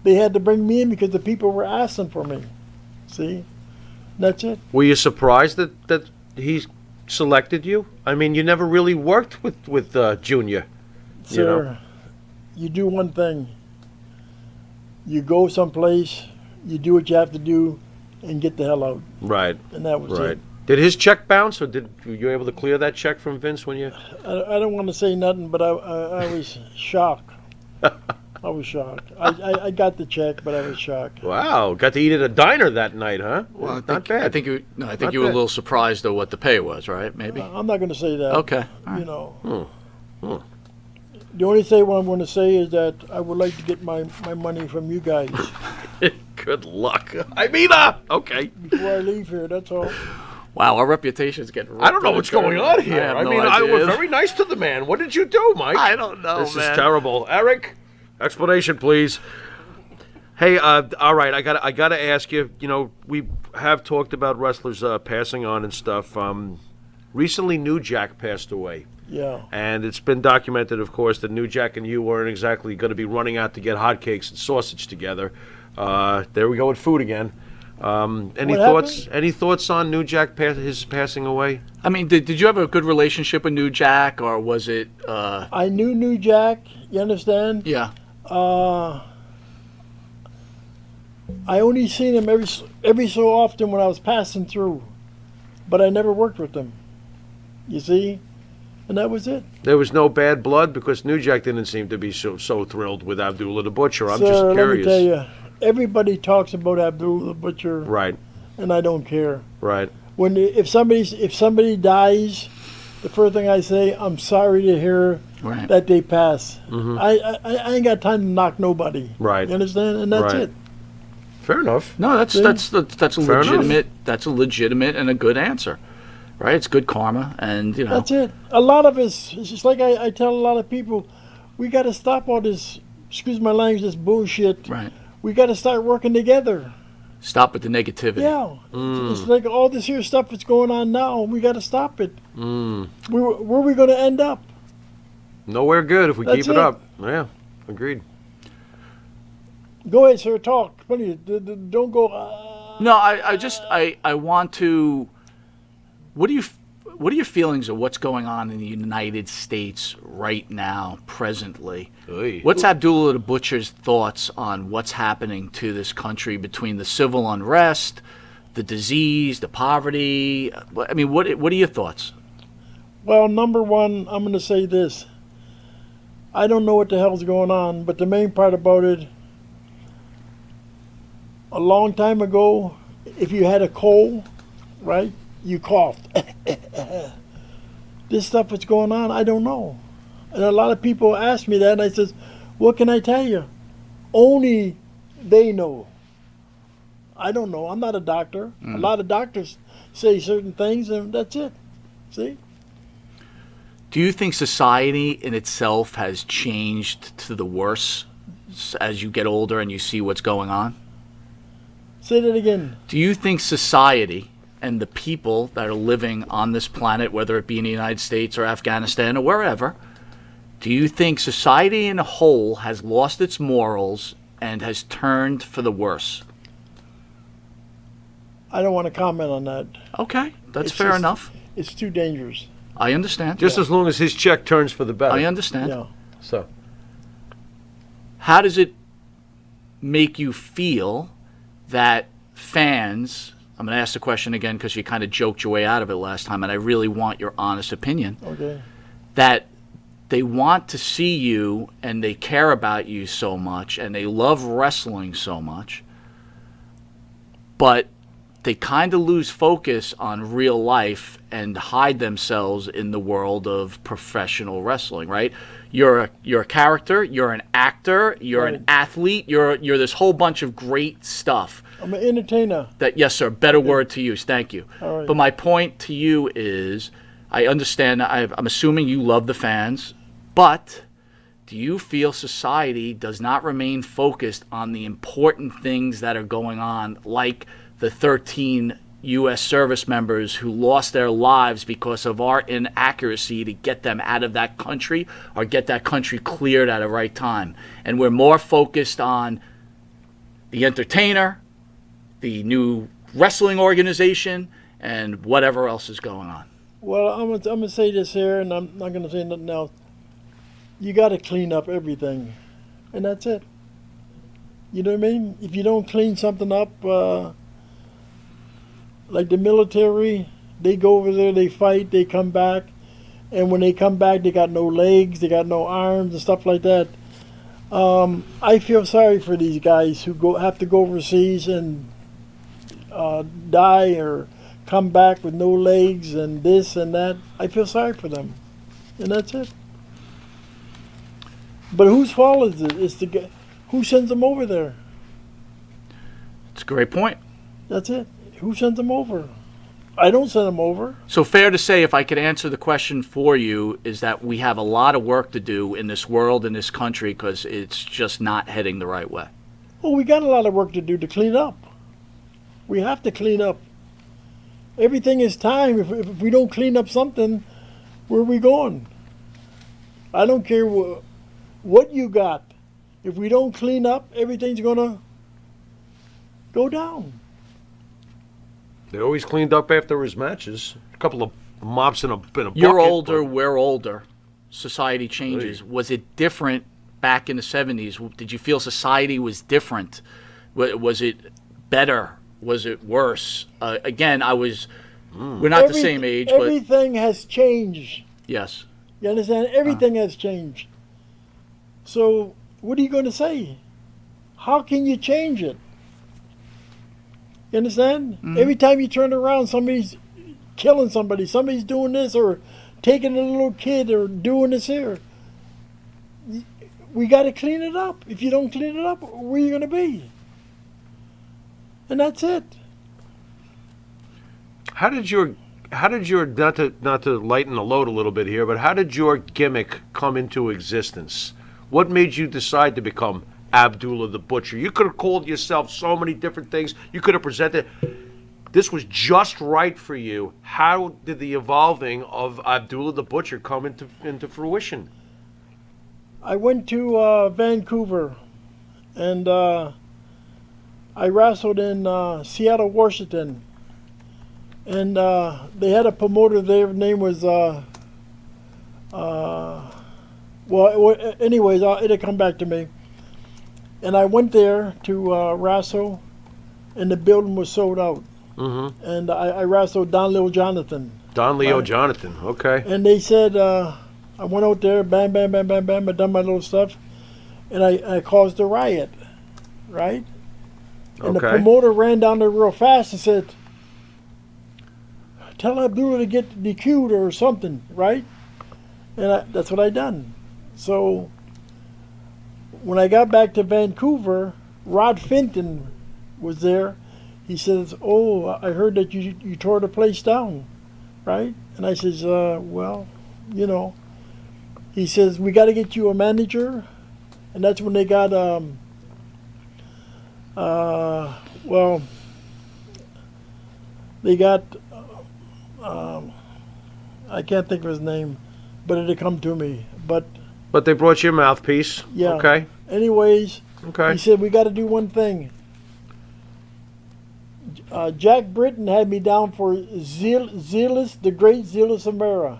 they had to bring me in because the people were asking for me. See? That's it. Were you surprised that he selected you? I mean, you never really worked with Junior. Sir, you do one thing. You go someplace, you do what you have to do, and get the hell out. Right. And that was Right. it. Did his check bounce, or were you able to clear that check from Vince when you... I don't want to say nothing, but I was shocked. I was shocked. I got the check, but I was shocked. Wow, got to eat at a diner that night, huh? Well, Not bad. I think you Not were a bad. little surprised though what the pay was, right? Maybe. I'm not going to say that. Okay. All right. You know. The only thing what I'm going to say is that I would like to get my money from you guys Good luck. I mean, okay. before I leave here. That's all. Wow, our reputation's getting. I don't know what's going on here. I I have no mean, I idea. was very nice to the man. What did you do, Mike? I don't know, This man. is terrible. Eric, explanation, please. Hey, all right. I gotta ask you. You know, we have talked about wrestlers passing on and stuff. Recently, New Jack passed away. Yeah. And it's been documented, of course, that New Jack and you weren't exactly going to be running out to get hotcakes and sausage together. There we go with food again. Any What thoughts? happened? Any thoughts on New Jack his passing away? I mean, did you have a good relationship with New Jack, or was it? I knew New Jack. You understand? Yeah. I only seen him every so often when I was passing through, but I never worked with him. You see, and that was it. There was no bad blood because New Jack didn't seem to be so thrilled with Abdullah the Butcher. I'm just Sir, curious. let me tell you, everybody talks about Abdullah the Butcher, Right, and I don't care. right. If somebody dies, the first thing I say, I'm sorry to hear Right. that they pass. I ain't got time to knock nobody. Right. You understand? And that's Right. it. Fair enough. No, that's a Fair enough. that's a legitimate and a good answer, right? It's good karma, and you know. That's it. A lot of it's just like I tell a lot of people, we got to stop all this, excuse my language, this bullshit. Right. We got to start working together. Stop with the negativity. Yeah. It's like all this here stuff that's going on now. We got to stop it. Where are we going to end up? Nowhere good if we That's keep it it. up. Yeah, agreed. Go ahead, sir. Talk. Please. Don't go. No, I want to. What are your feelings of what's going on in the United States right now, presently? Oy. What's Abdullah the Butcher's thoughts on what's happening to this country between the civil unrest, the disease, the poverty? I mean, what are your thoughts? Well, number one, I'm going to say this. I don't know what the hell's going on, but the main part about it, a long time ago, if you had a cold, right, you coughed. This stuff that's going on, I don't know. And a lot of people ask me that, and I says, what can I tell you? Only they know. I don't know. I'm not a doctor. A lot of doctors say certain things, and that's it. See? Do you think society in itself has changed to the worse as you get older and you see what's going on? Say that again. Do you think society and the people that are living on this planet, whether it be in the United States or Afghanistan or wherever, do you think society in a whole has lost its morals and has turned for the worse? I don't want to comment on that. Okay, that's It's fair just- enough. It's too dangerous. I understand. Just as long as his check turns for the better. I understand. Yeah. So, How does it make you feel that fans, I'm going to ask the question again because you kind of joked your way out of it last time, and I really want your honest opinion, Okay. that they want to see you and they care about you so much and they love wrestling so much, but they kind of lose focus on real life and hide themselves in the world of professional wrestling, right? You're a character, you're an actor, you're an Right. athlete, you're this whole bunch of great stuff. I'm an entertainer. That, yes, sir, better word to use. Thank you. All right. But my point to you is, I understand, I'm assuming you love the fans, but do you feel society does not remain focused on the important things that are going on, like the 13 U.S. service members who lost their lives because of our inaccuracy to get them out of that country or get that country cleared at the right time? And we're more focused on the entertainer, the new wrestling organization, and whatever else is going on. Well, I'm gonna say this here, and I'm not gonna say nothing else. You got to clean up everything, and that's it. You know what I mean? If you don't clean something up, like the military, they go over there, they fight, they come back, and when they come back, they got no legs, they got no arms, and stuff like that. I feel sorry for these guys who have to go overseas and die or come back with no legs and this and that. I feel sorry for them, and that's it. But whose fault is it? It's the guy who sends them over there. It's a great point. That's it. Who sends them over? I don't send them over. So fair to say, if I could answer the question for you, is that we have a lot of work to do in this world, in this country, because it's just not heading the right way. Well, we got a lot of work to do to clean up. We have to clean up. Everything is time. If we don't clean up something, where are we going? I don't care what you got. If we don't clean up, everything's going to go down. they always cleaned up after his matches. A couple of mops in a bucket. You're older, but- we're older. Society changes. Was it different back in the 70s? Did you feel society was different? Was it better? Was it worse? Again, we're not the same age, but Everything has changed. yes. You understand? Everything has changed. So what are you going to say? How can you change it? You understand? Every time you turn around, somebody's killing somebody. Somebody's doing this or taking a little kid or doing this here. We got to clean it up. If you don't clean it up, where are you going to be? And that's it. How did your not to lighten the load a little bit here, but how did your gimmick come into existence? What made you decide to become Abdullah the Butcher? You could have called yourself so many different things. You could have presented. This was just right for you. How did the evolving of Abdullah the Butcher come into fruition? I went to Vancouver, and I wrestled in Seattle, Washington. And they had a promoter there. His name was, anyways, it'll come back to me. And I went there to wrestle, and the building was sold out. Mm-hmm. And I wrestled Don Leo Jonathan. Don Leo Jonathan, okay. And they said, I went out there, bam, bam, bam, bam, bam, I done my little stuff, and I caused a riot, right? And the promoter ran down there real fast and said, tell Abdullah to get DQ'd or something, right? And that's what I done. So when I got back to Vancouver, Rod Fenton was there. He says, oh, I heard that you tore the place down, right? And I says, well, you know. He says, we got to get you a manager. And that's when they got, they got, I can't think of his name, but it'll come to me. But they brought you a mouthpiece. Yeah. Okay. Anyways, okay. He said, we got to do one thing. Jack Britton had me down for Zealous, the great Zealous Amera.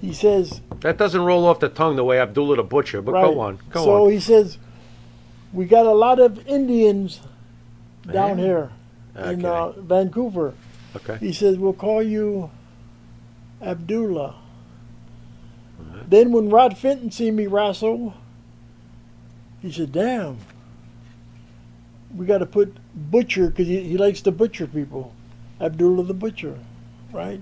He says... That doesn't roll off the tongue the way Abdullah the Butcher, but right. Go on. So he says, we got a lot of Indians down here in Vancouver. Okay. He says, we'll call you Abdullah. Then when Rod Fenton seen me wrestle, he said, damn, we got to put Butcher, because he likes to butcher people. Abdullah the Butcher, right?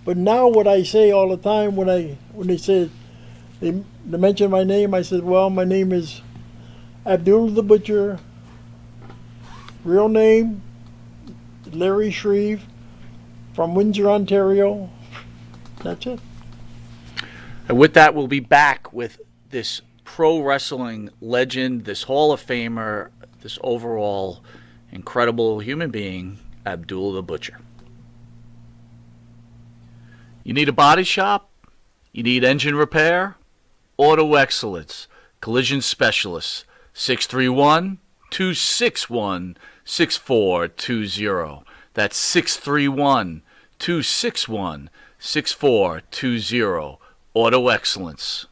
But now what I say all the time when they say, they mention my name, I said, well, my name is Abdullah the Butcher. Real name, Larry Shreve, from Windsor, Ontario. That's it. And with that, we'll be back with this pro wrestling legend, this Hall of Famer, this overall incredible human being, Abdullah the Butcher. You need a body shop? You need engine repair? Auto Excellence, Collision Specialists, 631-261-6420. That's 631-261-6420. Auto Excellence.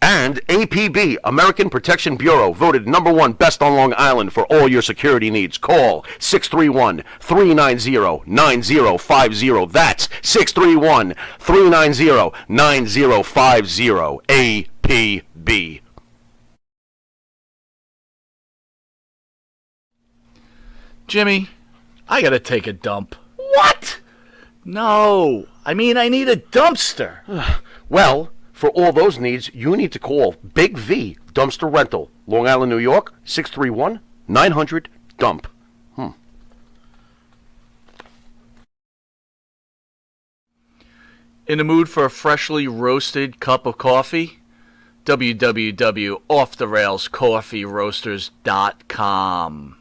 And APB, American Protection Bureau, voted #1 best on Long Island for all your security needs. Call 631-390-9050. That's 631-390-9050. APB. Jimmy, I gotta take a dump. What? No, I mean I need a dumpster. Well, for all those needs, you need to call Big V Dumpster Rental, Long Island, New York, 631-900-DUMP. In the mood for a freshly roasted cup of coffee? www.offthe-railscoffeeroasters.com.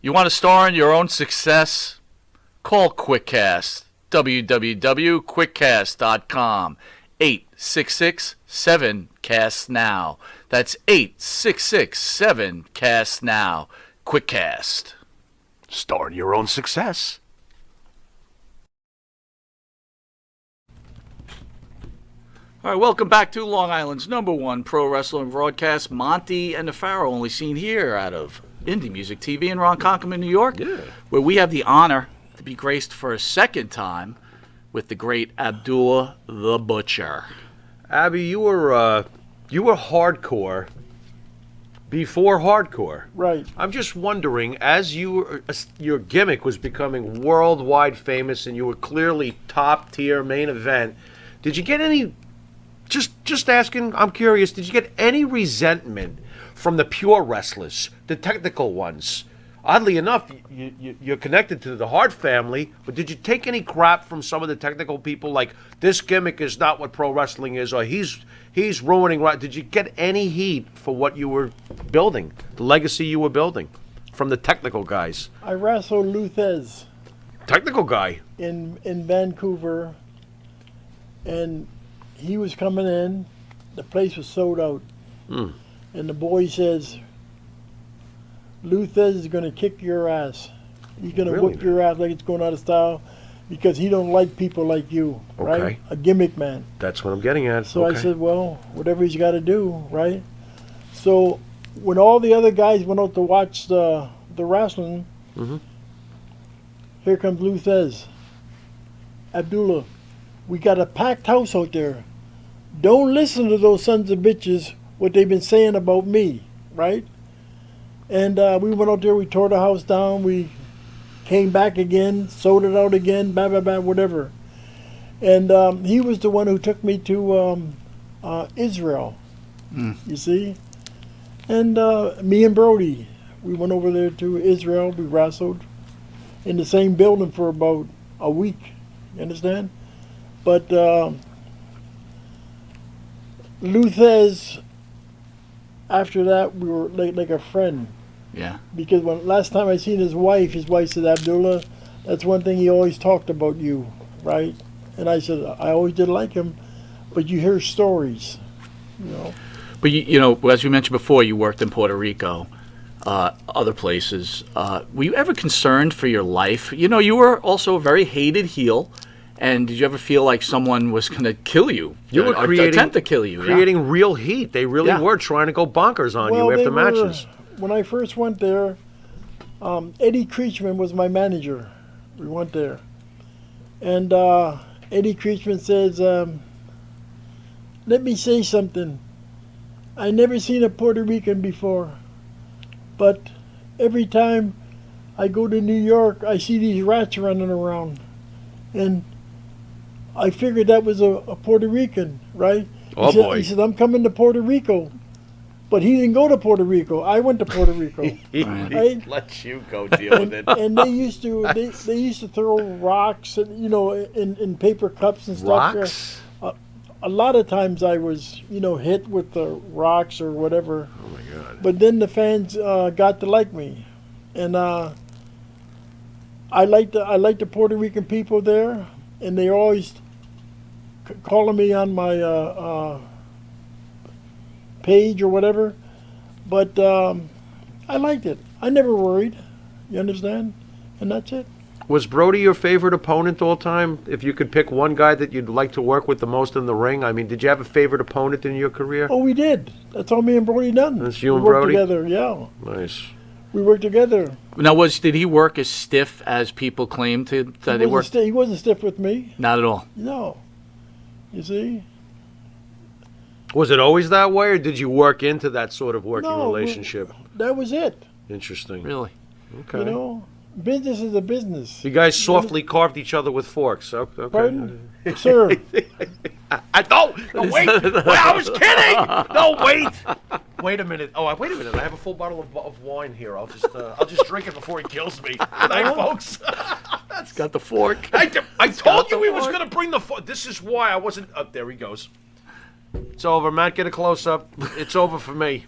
You want to star in your own success? Call QuickCast. www.quickcast.com. 866-7-CAST-NOW. That's 866-7-CAST-NOW. QuickCast. Star in your own success. All right, welcome back to Long Island's #1 pro wrestling broadcast, Monte and the Pharaoh, only seen here out of Indie Music TV in Ronkonkoma, New York, where we have the honor to be graced for a second time with the great Abdullah the Butcher. Abby, you were hardcore before hardcore. Right. I'm just wondering, as your gimmick was becoming worldwide famous and you were clearly top tier main event, did you get any? Just asking. I'm curious. Did you get any resentment from the pure wrestlers, the technical ones? Oddly enough, you're connected to the Hart family, but did you take any crap from some of the technical people, like this gimmick is not what pro wrestling is, or he's ruining? Did you get any heat for what you were building, the legacy you were building, from the technical guys? I wrestled Luthez Technical guy. in Vancouver, and he was coming in. The place was sold out, and the boy says, Luthez is going to kick your ass. He's going to Really, whip your ass like it's going out of style because he don't like people like you, right? Okay. A gimmick man. That's what I'm getting at. So Okay. I said, well, whatever he's got to do, right? So when all the other guys went out to watch the wrestling, here comes Luthez. Abdullah, we got a packed house out there. Don't listen to those sons of bitches, what they've been saying about me, right? And we went out there, we tore the house down, we came back again, sold it out again, blah, blah, blah, whatever. And he was the one who took me to Israel, you see? And me and Brody, we went over there to Israel, we wrestled in the same building for about a week, you understand? But Luthez, after that, we were like a friend. Yeah. Because when last time I seen his wife said, Abdullah, that's one thing he always talked about you, right? And I said, I always did like him, but you hear stories, you know. But you know, as we mentioned before, you worked in Puerto Rico, other places. Were you ever concerned for your life? You know, you were also a very hated heel. And did you ever feel like someone was going to kill you? You were or creating, attempt to kill you. creating real heat. They really Yeah. were trying to go bonkers on Well, you they after were- matches. When I first went there, Eddie Creechman was my manager. We went there. And Eddie Creechman says, let me say something. I never seen a Puerto Rican before, but every time I go to New York, I see these rats running around. And I figured that was a Puerto Rican, right? Oh, boy. He said, I'm coming to Puerto Rico. But he didn't go to Puerto Rico. I went to Puerto Rico. He Right. lets you go deal with it. And they used to throw rocks, and, you know, in paper cups and stuff. Rocks? A lot of times I was, you know, hit with the rocks or whatever. Oh my God. But then the fans got to like me, and I like the Puerto Rican people there, and they always calling me on my page or whatever. But I liked it. I never worried. You understand? And that's it. Was Brody your favorite opponent all time? If you could pick one guy that you'd like to work with the most in the ring, I mean, did you have a favorite opponent in your career? Oh, we did. That's all me and Brody done. That's you and we worked Brody? together. Yeah, Nice. we worked together. Now, did he work as stiff as people claim to that they worked? He wasn't stiff with me. Not at all. No. You see? Was it always that way, or did you work into that sort of working No, relationship? That was it. Interesting. Really? Okay. You know, business is a business. You guys softly carved each other with forks. Okay. Pardon? Sir. I don't. No, wait. I was kidding. No, wait. Wait a minute. Oh, wait a minute. I have a full bottle of wine here. I'll just drink it before he kills me. Good night, folks. It's got the fork. I told you he was going to bring the fork. This is why I wasn't. There he goes. It's over, Matt. Get a close up. It's over for me.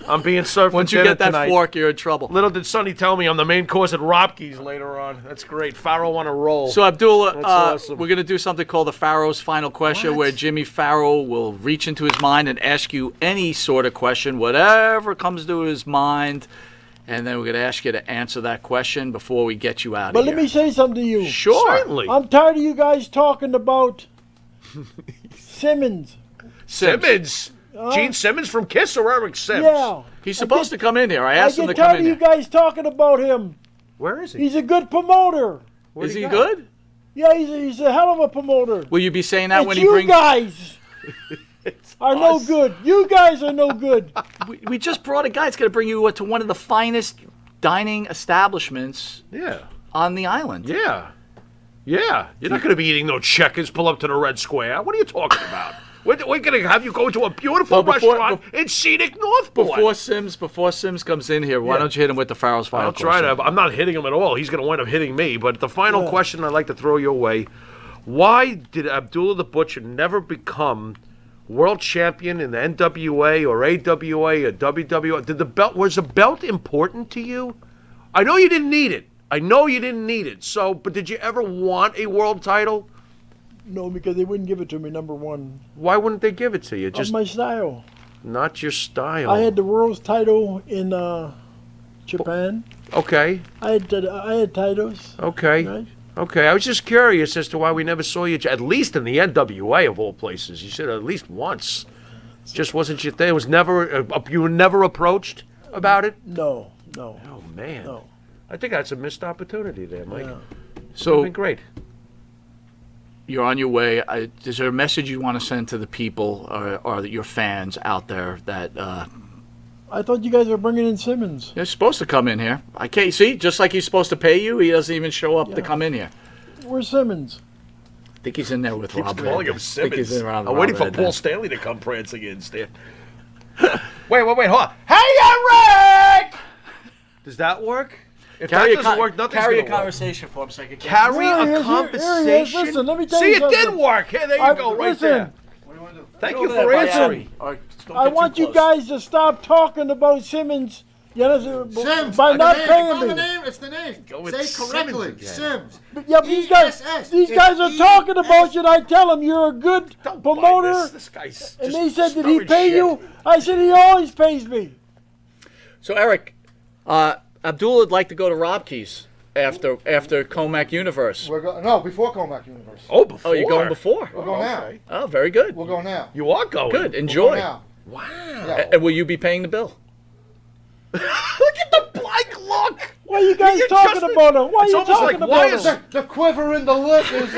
I'm being served. Once for you dinner get that tonight. fork, you're in trouble. Little did Sonny tell me I'm the main course at Ropke's later on. That's great. Pharaoh on a roll. So, Abdullah, That's awesome. we're going to do something called the Pharaoh's Final Question, where Jimmy Pharaoh will reach into his mind and ask you any sort of question, whatever comes to his mind, and then we're going to ask you to answer that question before we get you out But of here. let me say something to you. Sure. Certainly. I'm tired of you guys talking about Simmons. Simmons. Gene Simmons from Kiss or Eric Sims? Yeah. He's supposed to come in here. I I asked him get to come tired in of you here. guys talking about him. Where is he? He's a good promoter. Is he good? Yeah, he's a hell of a promoter. Will you be saying that It's when he you brings... guys. are no good. You guys are no good. We just brought a guy that's going to bring you to one of the finest dining establishments Yeah. on the island. Yeah. Yeah. You're not going to be eating no checkers. Pull up to the Red Square. What are you talking about? We're going to have you go to a beautiful restaurant in scenic Northport. Before Sims comes in here, why don't you hit him with the Pharaoh's final I'll try question? to. I'm not hitting him at all. He's going to wind up hitting me. But the final question I'd like to throw your way: why did Abdullah the Butcher never become world champion in the NWA or AWA or WWE? Was the belt important to you? I know you didn't need it. So, but did you ever want a world title? No, because they wouldn't give it to me, number one. Why wouldn't they give it to you? Of Just my style. not your style. I had the world's title in Japan. Okay. I had titles. Okay. Right? Okay. I was just curious as to why we never saw you, at least in the NWA of all places. You should have at least once. Just wasn't your thing. It was never. You were never approached about it. No. Oh man. No. I think that's a missed opportunity there, Mike. Yeah. So Been great. you're on your way. Is there a message you want to send to the people or your fans out there that I thought you guys were bringing in Simmons. you're supposed to come in here? I can't see. Just like he's supposed to pay you, he doesn't even show up to come in here. Where's Simmons? I think he's in there with Rob. Calling him Redden. I think he's Simmons. in around I'm Rob waiting for Redden. Paul Stanley to come prancing in, Stan. wait, hold on. Hey, Eric! Does that work? If Carry that doesn't work, nothing's carry a gonna work. conversation for him so I can Carry Here he a is, conversation. here he is. Listen, let me tell See, you it something. did work. Here, there you go, right listen, there. Thank you for Listen. answering. I want you guys to stop talking about Simmons. You know, Sims. by not It's paying the me. name. It's the name. Go with Say Simmons correctly. again. Sims. Yeah, but these guys are talking about you, and I tell them you're a good Don't buy promoter. This guy's And just they said, did he stirring pay shit. you? I said, he always pays me. So Eric, Abdullah would like to go to Rob Key's after Comac Universe. Before Comac Universe. Oh, before. Oh, you're going before? We'll go now. okay. Oh, very good. We'll go now. You are going. Good. We'll Enjoy. go now. Wow. Yeah. And will you be paying the bill? Look at the blank look. Why are you guys You talking just- about him? Why are it's you almost talking like, why about is him? The quiver in the lip is,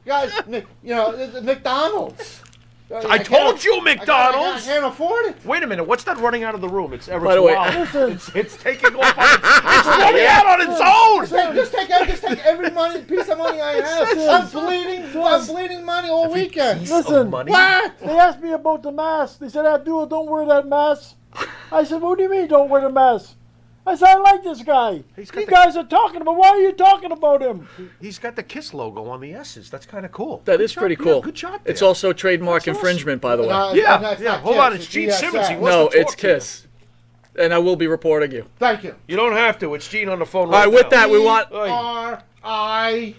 guys, it's McDonald's. I told you, I McDonald's. can't afford it. Wait a minute. What's that running out of the room? It's Eric's By the way, wallet. Listen, It's taking off on it's running out on its own. Just take every piece of money I have. I'm bleeding money all weekend. listen. money. What? They asked me about the mask. They said, Abdullah, don't wear that mask. I said, what do you mean don't wear the mask? I said, I like this guy. He's got You the- guys are talking about, why are you talking about him? He's got the KISS logo on the S's. That's kind of cool. That Good is job, pretty yeah, cool. good job. It's there. also trademark That's infringement, by the way. Yeah. Hold on. It's Gene Simmons. He wants No, to talk it's to you. Kiss. And I will be reporting you. Thank you. You don't have to. It's Gene on the phone All right, right with now. that, we want. R.I.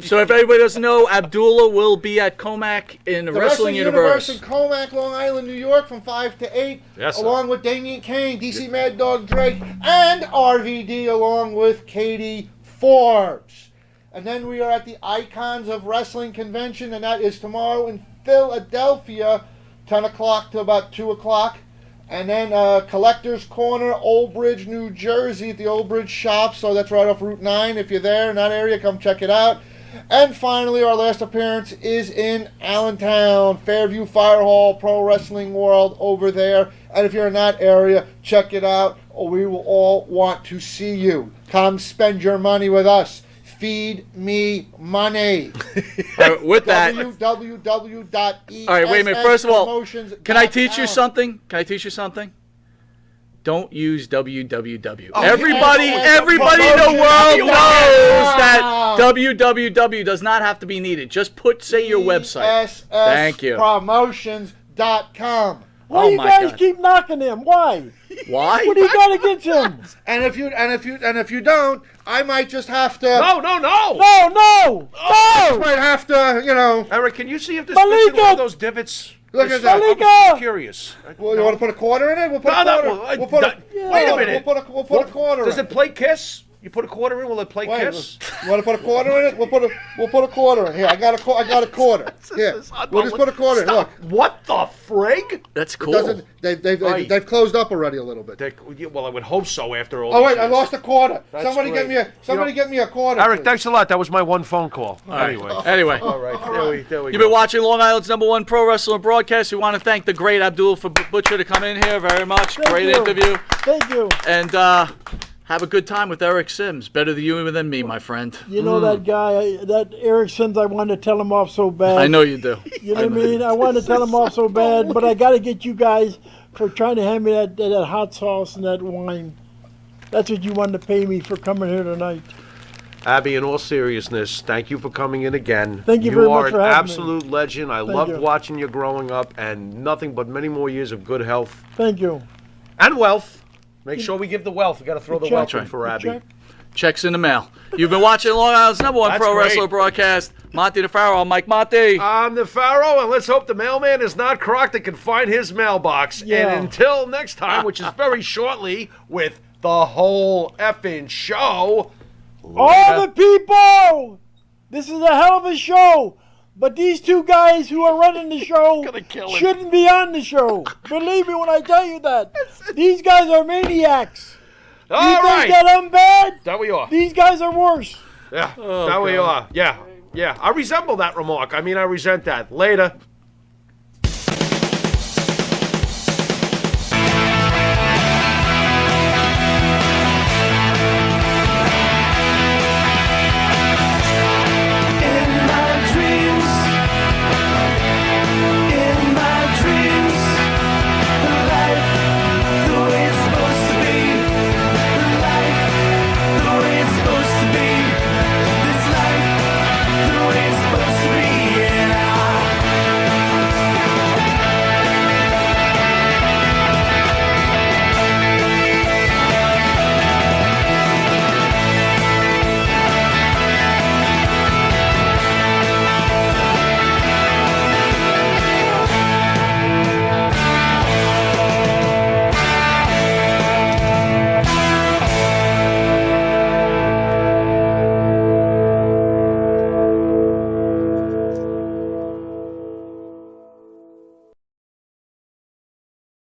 So if anybody doesn't know, Abdullah will be at Comac in the The Wrestling Universe in Universe. Comac, Long Island, New York, from 5 to 8, Yes, sir. along with Damian Kane, DC Mad Dog Drake, and RVD, along with Katie Forbes. And then we are at the Icons of Wrestling Convention, and that is tomorrow in Philadelphia, 10 o'clock to about 2 o'clock. And then Collector's Corner, Old Bridge, New Jersey, at the Old Bridge Shop. So that's right off Route 9. If you're there in that area, come check it out. And finally, our last appearance is in Allentown, Fairview Fire Hall, Pro Wrestling World over there. And if you're in that area, check it out. We will all want to see you. Come spend your money with us. Feed me money. All right, with that, www.esspromotions.com. all right, wait a minute. First of all, can I teach you something? Can I teach you something? Don't use www. Everybody in the world knows that www does not have to be needed. Just say your website. Thank you. Promotions.com. Why Oh you my guys God. keep knocking him? Why? Why? What do you got against him? And if you don't, I might just have to. No. No! Might have to, Eric, can you see if this fits in one of those divots? Look at Just- that. I'm just curious. Well, you want to put a quarter in it? We'll put No, a quarter. no, We'll put a, wait a minute. We'll put a quarter Does in it play KISS? You put a quarter in, will it play Wait, Kiss? you want to put a quarter in it? We'll put a quarter in. Here, I got a quarter. Here, we'll just put a quarter in. Look, What the frig? That's it cool. doesn't. They've closed up already a little bit. Well, I would hope so after all. Oh these wait, I years. lost a quarter. That's Somebody great. get me a quarter. Eric, please. thanks a lot. That was my one phone call. Anyway. Anyway. All right. There we You've go. been watching Long Island's #1 pro wrestling broadcast. We want to thank the great Abdullah for Butcher to come in here very much. Great you. interview. Thank you. And have a good time with Eric Sims. Better than you than me, my friend. You know that guy, that Eric Sims, I wanted to tell him off so bad. I know you do. You know what I mean? I wanted to tell him off so bad, but I got to get you guys for trying to hand me that hot sauce and that wine. That's what you wanted to pay me for coming here tonight. Abby, in all seriousness, thank you for coming in again. Thank you very much for You are an having me. absolute legend. I Thank loved you. watching you growing up, and nothing but many more years of good health Thank you. and wealth. Make sure we give the wealth. We got to throw the Check. wealth in for Abby. Check. Checks in the mail. You've been watching Long Island's #1 That's pro great. wrestler broadcast. Monte the Pharaoh. I'm Mike Monte. I'm the Pharaoh, and let's hope the mailman is not crocked and can find his mailbox. Yeah. And until next time, which is very shortly, with the whole effing show. All the people! This is a hell of a show. But these two guys who are running the show shouldn't be on the show. Believe me when I tell you that. These guys are maniacs. You All think right. that I'm bad? There we are. These guys are worse. Yeah, there we are. Yeah. I resemble that remark. I mean, I resent that. Later.